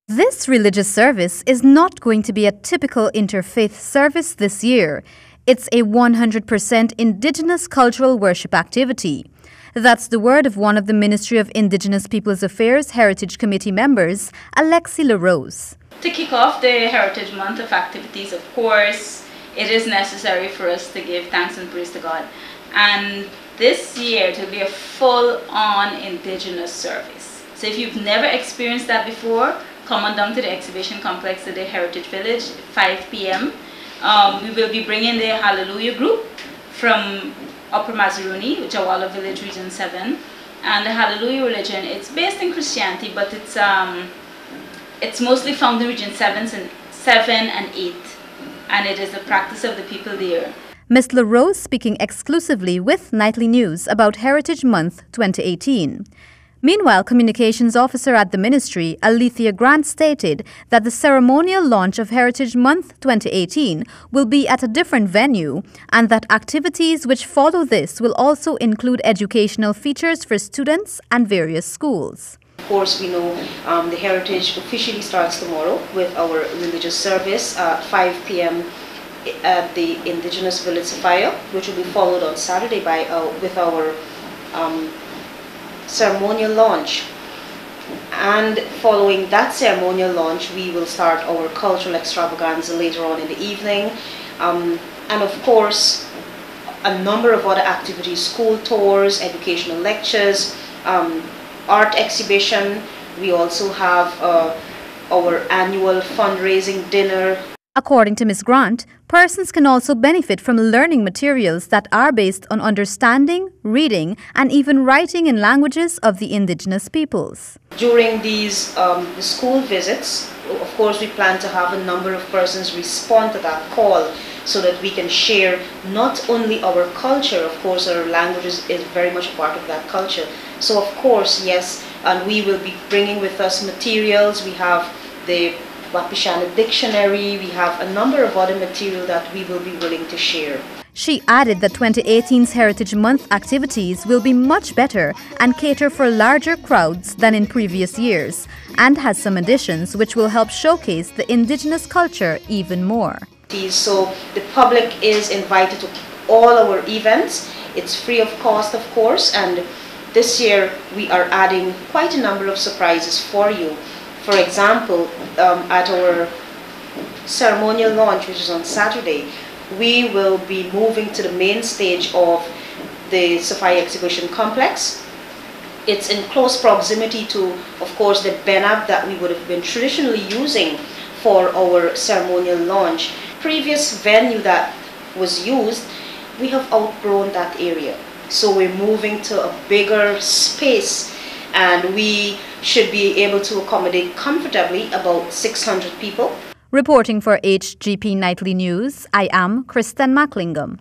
This religious service is not going to be a typical interfaith service this year. It's a 100% indigenous cultural worship activity. That's the word of one of the Ministry of Indigenous Peoples Affairs Heritage Committee members, Alexi LaRose. To kick off the Heritage Month of activities, of course, it is necessary for us to give thanks and praise to God. And this year, it will be a full-on indigenous service. So if you've never experienced that before, come on down to the exhibition complex at the Heritage Village, 5 p.m. We will be bringing the Hallelujah group from Upper Mazaruni, Jawala Village, Region 7. And the Hallelujah religion, it's based in Christianity, but it's mostly found in Region 7 and 8. And it is the practice of the people there. Ms. LaRose speaking exclusively with Nightly News about Heritage Month 2018. Meanwhile, Communications Officer at the Ministry, Alethea Grant, stated that the ceremonial launch of Heritage Month 2018 will be at a different venue and that activities which follow this will also include educational features for students and various schools. Of course, we know the Heritage officially starts tomorrow with our religious service at 5 p.m. at the Indigenous Village Sophia, which will be followed on Saturday with our ceremonial launch. And following that ceremonial launch, we will start our cultural extravaganza later on in the evening. And of course, a number of other activities, school tours, educational lectures, art exhibition. We also have our annual fundraising dinner. According to Ms. Grant, persons can also benefit from learning materials that are based on understanding, reading, and even writing in languages of the indigenous peoples. During these the school visits, of course, we plan to have a number of persons respond to that call so that we can share not only our culture, of course, our languages is very much a part of that culture. So, of course, yes, and we will be bringing with us materials. We have the Wapishana Dictionary, we have a number of other material that we will be willing to share. She added that 2018's Heritage Month activities will be much better and cater for larger crowds than in previous years, and has some additions which will help showcase the indigenous culture even more. So the public is invited to all our events. It's free of cost, of course, and this year we are adding quite a number of surprises for you. For example, at our ceremonial launch, which is on Saturday, we will be moving to the main stage of the Sophia Exhibition Complex. It's in close proximity to, of course, the benab that we would have been traditionally using for our ceremonial launch. Previous venue that was used, we have outgrown that area. So we're moving to a bigger space, and we should be able to accommodate comfortably about 600 people. Reporting for HGP Nightly News, I am Kristen Macklingam.